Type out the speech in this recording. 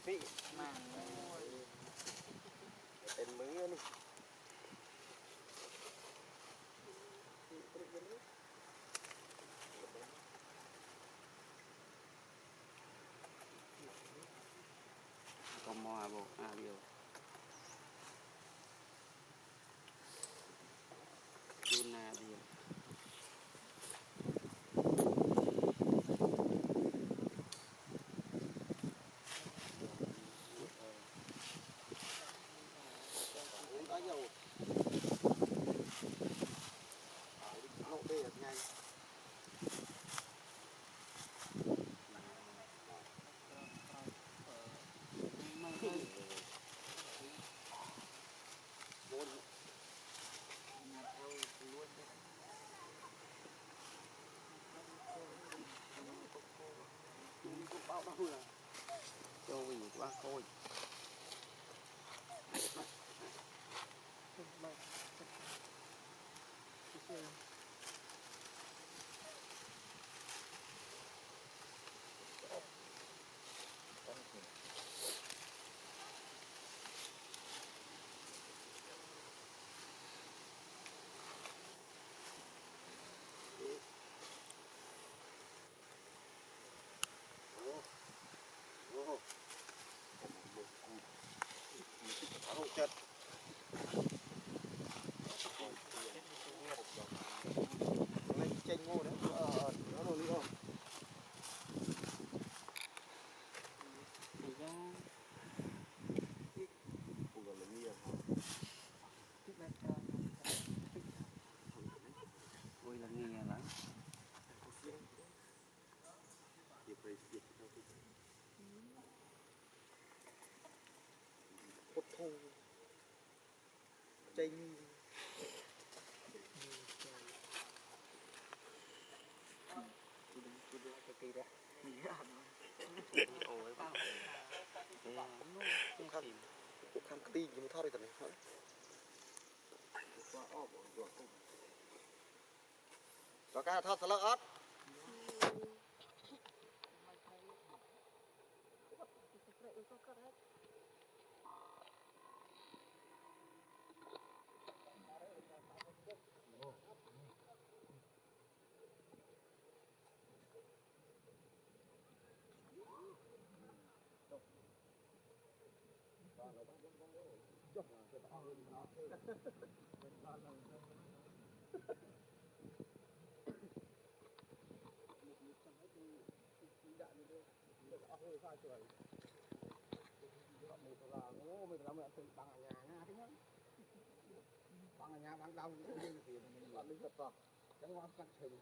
vị mà tên mới đi còn mò bộ điều Luna điều nộ đề được nhanh bao đâu là cho vì quá khôi hậu chật lấy chanh ngô đấy nó rồi nữa thì ra cũng là nhiều ôi là nghe lắm cốt thô chanh cuộc khám tí nhưng mà thao đây tận này và cái thao thật là ớt bằng nhà bằng đông thì bạn đi thật to chẳng quan sát hình